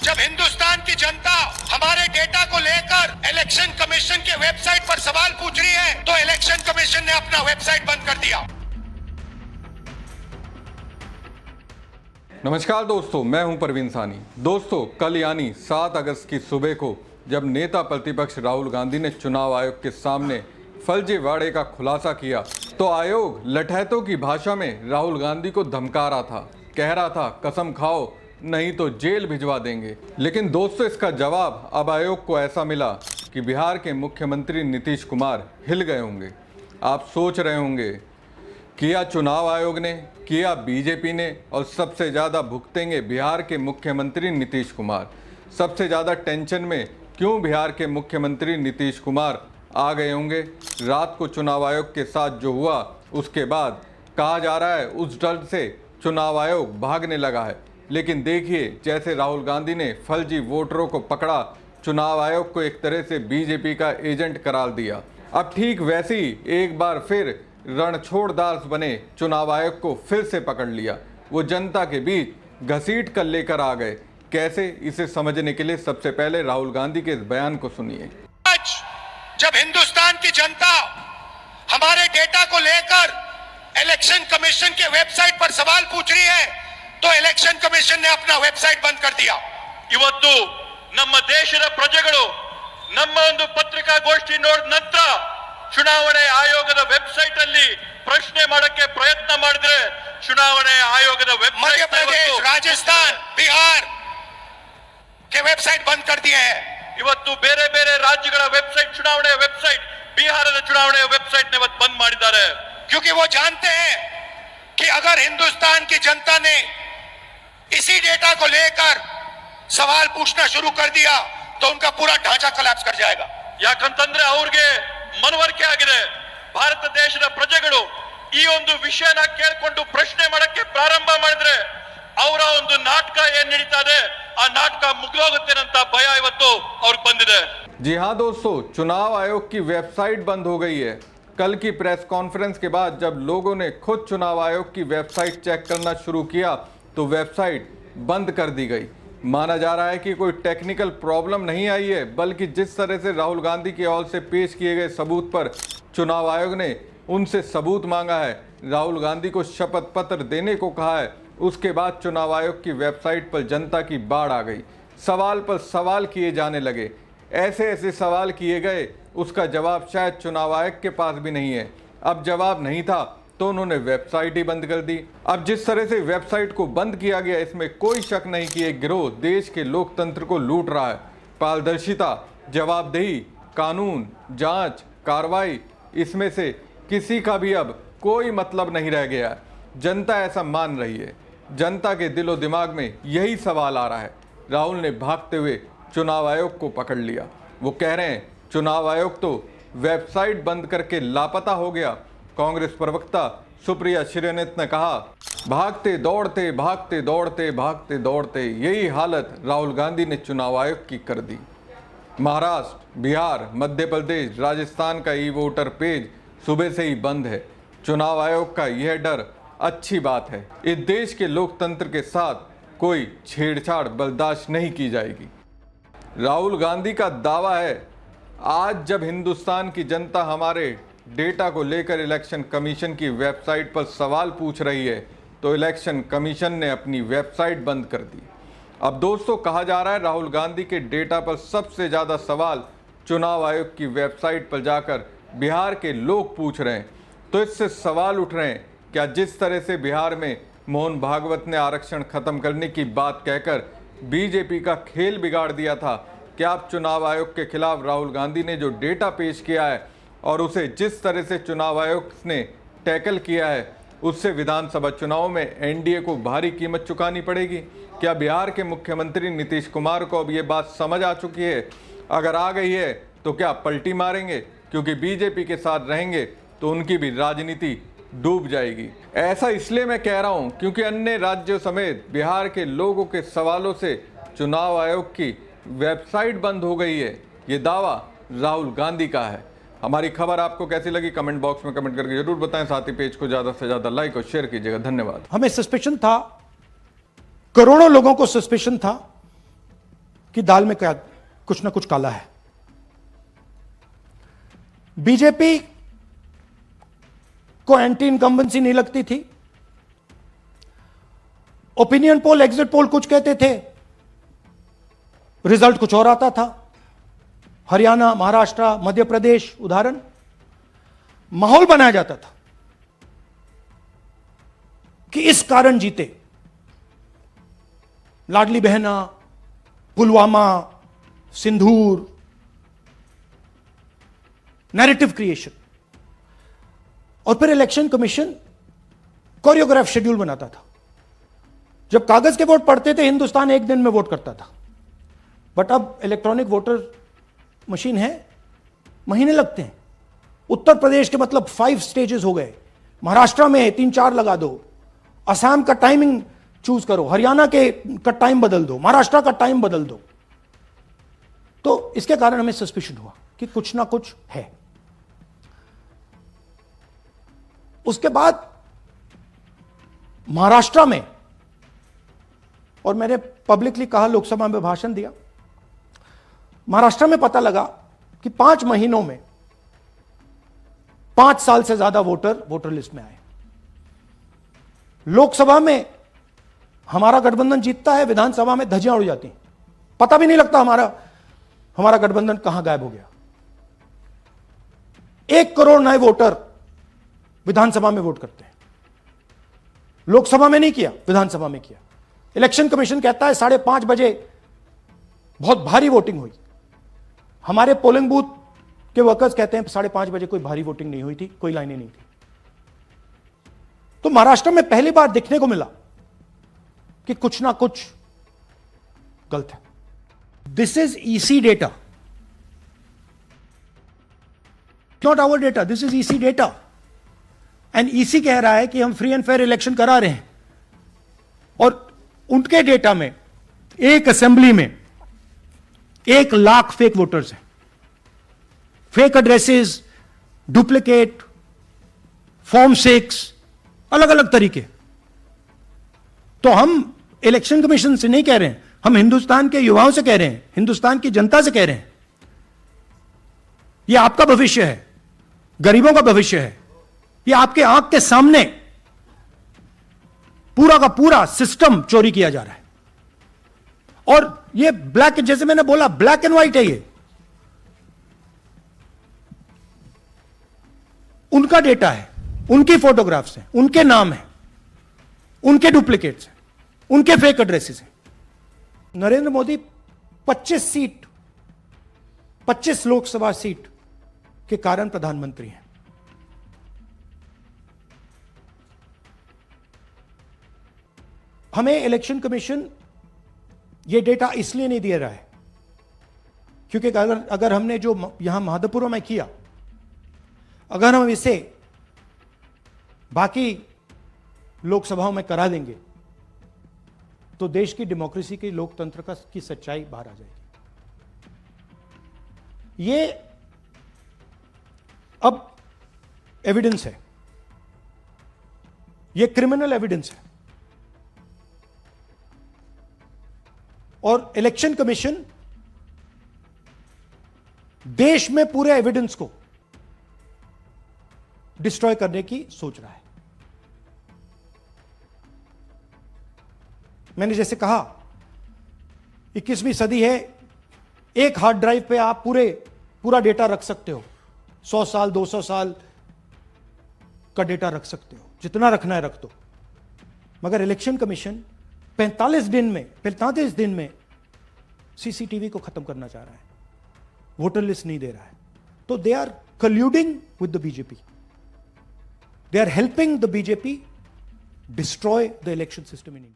जब हिंदुस्तान की जनता हमारे डेटा को लेकर इलेक्शन कमीशन के वेबसाइट पर सवाल पूछ रही है तो इलेक्शन कमीशन ने अपना वेबसाइट बंद कर दिया। नमस्कार दोस्तों, मैं हूं परवीन सानी। दोस्तों, कल यानी 7 अगस्त की सुबह को जब नेता प्रतिपक्ष राहुल गांधी ने चुनाव आयोग के सामने फर्जीवाड़े का खुलासा किया तो आयोग लठैतों की भाषा में राहुल गांधी को धमका रहा था, कह रहा था कसम खाओ नहीं तो जेल भिजवा देंगे। लेकिन दोस्तों, इसका जवाब अब आयोग को ऐसा मिला कि बिहार के मुख्यमंत्री नीतीश कुमार हिल गए होंगे। आप सोच रहे होंगे किया चुनाव आयोग ने, किया बीजेपी ने, और सबसे ज़्यादा भुगतेंगे बिहार के मुख्यमंत्री नीतीश कुमार। सबसे ज़्यादा टेंशन में क्यों बिहार के मुख्यमंत्री नीतीश कुमार आ गए होंगे? रात को चुनाव आयोग के साथ जो हुआ उसके बाद कहा जा रहा है उस डर से चुनाव आयोग भागने लगा है। लेकिन देखिए, जैसे राहुल गांधी ने फर्जी वोटरों को पकड़ा, चुनाव आयोग को एक तरह से बीजेपी का एजेंट करार दिया। अब ठीक वैसे ही एक बार फिर रणछोड़दास बने चुनाव आयोग को फिर से पकड़ लिया। वो जनता के बीच घसीट कर लेकर आ गए। कैसे, इसे समझने के लिए सबसे पहले राहुल गांधी के इस बयान को सुनिए। आज जब हिंदुस्तान की जनता हमारे डेटा को लेकर इलेक्शन कमीशन के वेबसाइट पर सवाल पूछ रही है तो इलेक्शन कमीशन ने अपना वेबसाइट बंद कर दिया। ಇವತ್ತು ನಮ್ಮ ದೇಶದ ಪ್ರಜೆಗಳು ನಮ್ಮ ಒಂದು ಪತ್ರಿಕಾಗೋಷ್ಠಿ ನೋಡಿದ ನಂತರ ಚುನಾವಣೆ ಆಯೋಗದ ವೆಬ್ಸೈಟ್ ಅಲ್ಲಿ ಪ್ರಶ್ನೆ ಮಾಡಕ್ಕೆ ಪ್ರಯತ್ನ ಮಾಡಿದ್ರೆ ಚುನಾವಣೆ ಆಯೋಗದ ವೆಬ್ಸೈಟ್ मध्य प्रदेश, राजस्थान, बिहार के वेबसाइट बंद कर दिए हैं। ಇವತ್ತು ಬೇರೆ ಬೇರೆ ರಾಜ್ಯಗಳ ವೆಬ್ಸೈಟ್, ಚುನಾವಣೆ ವೆಬ್ಸೈಟ್, ಬಿಹಾರದ ಚುನಾವಣೆ ವೆಬ್ಸೈಟ್ ಇವತ್ತು ಬಂದ್ ಮಾಡಿದ್ದಾರೆ। क्योंकि वो जानते हैं कि अगर हिंदुस्तान की जनता ने इसी डेटा को लेकर सवाल पूछना शुरू कर दिया तो उनका पूरा ढांचा कोलैप्स कर जाएगा। ಯಾಕಂತಂದ್ರೆ ಅವ್ರಿಗೆ ಮನವರಿಕೆ ಆಗಿದೆ, ಭಾರತ ದೇಶದ ಪ್ರಜೆಗಳು ಈ ಒಂದು ವಿಷಯನ ಕೇಳಿಕೊಂಡು ಪ್ರಶ್ನೆ ಮಾಡಕ್ಕೆ ಪ್ರಾರಂಭ ಮಾಡಿದ್ರೆ ಅವರ ಒಂದು ನಾಟಕ ಏನ್ ನಡೀತಾ ಇದೆ ಆ ನಾಟಕ ಮುಗಿದೋಗುತ್ತೆ ಅಂತ ಭಯ ಇವತ್ತು ಅವ್ರಿಗೆ ಬಂದಿದೆ। जी हाँ दोस्तों, चुनाव आयोग की वेबसाइट बंद हो गई है। कल की प्रेस कॉन्फ्रेंस के बाद जब लोगों ने खुद चुनाव आयोग की वेबसाइट चेक करना शुरू किया तो वेबसाइट बंद कर दी गई। माना जा रहा है कि कोई टेक्निकल प्रॉब्लम नहीं आई है, बल्कि जिस तरह से राहुल गांधी की ओर से पेश किए गए सबूत पर चुनाव आयोग ने उनसे सबूत मांगा है, राहुल गांधी को शपथ पत्र देने को कहा है, उसके बाद चुनाव आयोग की वेबसाइट पर जनता की बाढ़ आ गई। सवाल पर सवाल किए जाने लगे, ऐसे ऐसे सवाल किए गए उसका जवाब शायद चुनाव आयोग के पास भी नहीं है। अब जवाब नहीं था तो उन्होंने वेबसाइट ही बंद कर दी। अब जिस तरह से वेबसाइट को बंद किया गया, इसमें कोई शक नहीं कि एक गिरोह देश के लोकतंत्र को लूट रहा है। पारदर्शिता, जवाबदेही, कानून, जांच, कार्रवाई, इसमें से किसी का भी अब कोई मतलब नहीं रह गया है। जनता ऐसा मान रही है। जनता के दिलो दिमाग में यही सवाल आ रहा है। राहुल ने भागते हुए चुनाव आयोग को पकड़ लिया। वो कह रहे हैं चुनाव आयोग तो वेबसाइट बंद करके लापता हो गया। कांग्रेस प्रवक्ता सुप्रिया श्रीनेत ने कहा, भागते दौड़ते भागते दौड़ते भागते दौड़ते यही हालत राहुल गांधी ने चुनाव आयोग की कर दी। महाराष्ट्र, बिहार, मध्य प्रदेश, राजस्थान का ई वोटर पेज सुबह से ही बंद है। चुनाव आयोग का यह डर अच्छी बात है। इस देश के लोकतंत्र के साथ कोई छेड़छाड़ बर्दाश्त नहीं की जाएगी। राहुल गांधी का दावा है, आज जब हिंदुस्तान की जनता हमारे डेटा को लेकर इलेक्शन कमीशन की वेबसाइट पर सवाल पूछ रही है तो इलेक्शन कमीशन ने अपनी वेबसाइट बंद कर दी। अब दोस्तों, कहा जा रहा है राहुल गांधी के डेटा पर सबसे ज़्यादा सवाल चुनाव आयोग की वेबसाइट पर जाकर बिहार के लोग पूछ रहे हैं। तो इससे सवाल उठ रहे हैं, क्या जिस तरह से बिहार में मोहन भागवत ने आरक्षण खत्म करने की बात कहकर बीजेपी का खेल बिगाड़ दिया था, क्या आप चुनाव आयोग के खिलाफ राहुल गांधी ने जो डेटा पेश किया है और उसे जिस तरह से चुनाव आयोग ने टैकल किया है उससे विधानसभा चुनाव में एनडीए को भारी कीमत चुकानी पड़ेगी? क्या बिहार के मुख्यमंत्री नीतीश कुमार को अब ये बात समझ आ चुकी है? अगर आ गई है तो क्या पलटी मारेंगे? क्योंकि बीजेपी के साथ रहेंगे तो उनकी भी राजनीति डूब जाएगी। ऐसा इसलिए मैं कह रहा हूं क्योंकि अन्य राज्यों समेत बिहार के लोगों के सवालों से चुनाव आयोग की वेबसाइट बंद हो गई है। ये दावा राहुल गांधी का है। हमारी खबर आपको कैसी लगी कमेंट बॉक्स में कमेंट करके जरूर बताएं। साथ ही पेज को ज्यादा से ज्यादा लाइक और शेयर कीजिएगा। धन्यवाद। हमें सस्पेशन था, करोड़ों लोगों को सस्पेशन था कि दाल में क्या कुछ ना कुछ काला है। बीजेपी को एंटी इनकम्बेंसी नहीं लगती थी। ओपिनियन पोल, एग्जिट पोल कुछ कहते थे, रिजल्ट कुछ और आता था। हरियाणा, महाराष्ट्र, मध्य प्रदेश उदाहरण, माहौल बनाया जाता था कि इस कारण जीते। लाडली बहना, पुलवामा, सिंदूर, नैरेटिव क्रिएशन। और फिर इलेक्शन कमीशन कोरियोग्राफ शेड्यूल बनाता था। जब कागज के वोट पड़ते थे, हिंदुस्तान एक दिन में वोट करता था, बट अब इलेक्ट्रॉनिक वोटर मशीन है, महीने लगते हैं। उत्तर प्रदेश के मतलब 5 स्टेजेस हो गए, महाराष्ट्र में 3-4 लगा दो, असम का टाइमिंग चूज करो, हरियाणा का टाइम बदल दो, महाराष्ट्र का टाइम बदल दो। तो इसके कारण हमें सस्पिशन हुआ कि कुछ ना कुछ है। उसके बाद महाराष्ट्र में, और मैंने पब्लिकली कहा, लोकसभा में भाषण दिया, महाराष्ट्र में पता लगा कि 5 महीनों में 5 साल से ज्यादा वोटर लिस्ट में आए। लोकसभा में हमारा गठबंधन जीतता है, विधानसभा में धज्जियां उड़ जाती हैं, पता भी नहीं लगता हमारा गठबंधन कहां गायब हो गया। 1 करोड़ नए वोटर विधानसभा में वोट करते हैं, लोकसभा में नहीं किया, विधानसभा में किया। इलेक्शन कमीशन कहता है 5:30 बजे बहुत भारी वोटिंग हुई। हमारे पोलिंग बूथ के वर्कर्स कहते हैं 5:30 बजे कोई भारी वोटिंग नहीं हुई थी, कोई लाइनें नहीं थी। तो महाराष्ट्र में पहली बार देखने को मिला कि कुछ ना कुछ गलत है। This is EC data, not our data, this is EC data. And EC कह रहा है कि हम फ्री एंड फेयर इलेक्शन करा रहे हैं, और उनके डेटा में एक असेंबली में 1 लाख फेक वोटर्स हैं, फेक एड्रेसेस, डुप्लीकेट, फॉर्म 6, अलग अलग तरीके। तो हम इलेक्शन कमीशन से नहीं कह रहे हैं, हम हिंदुस्तान के युवाओं से कह रहे हैं, हिंदुस्तान की जनता से कह रहे हैं, यह आपका भविष्य है, गरीबों का भविष्य है। यह आपके आंख के सामने पूरा का पूरा सिस्टम चोरी किया जा रहा है। और ये ब्लैक, जैसे मैंने बोला, ब्लैक एंड व्हाइट है। ये उनका डेटा है, उनकी फोटोग्राफ्स हैं, उनके नाम हैं, उनके डुप्लीकेट्स हैं, उनके फेक एड्रेसेस हैं। नरेंद्र मोदी 25 लोकसभा सीट के कारण प्रधानमंत्री हैं। हमें इलेक्शन कमीशन ये डेटा इसलिए नहीं दे रहा है क्योंकि अगर हमने जो यहां माधोपुर में किया, अगर हम इसे बाकी लोकसभाओं में करा देंगे तो देश की डेमोक्रेसी की, लोकतंत्र की सच्चाई बाहर आ जाएगी। ये अब एविडेंस है, ये क्रिमिनल एविडेंस है। और इलेक्शन कमीशन देश में पूरे एविडेंस को डिस्ट्रॉय करने की सोच रहा है। मैंने जैसे कहा 21वीं सदी है, एक हार्ड ड्राइव पे आप पूरा डेटा रख सकते हो, 100 साल 200 साल का डेटा रख सकते हो, जितना रखना है रख दो। मगर इलेक्शन कमीशन 45 दिन में सीसीटीवी को खत्म करना चाह रहा है, वोटर लिस्ट नहीं दे रहा है। तो they are colluding with the BJP, they are helping the BJP destroy the election system in India.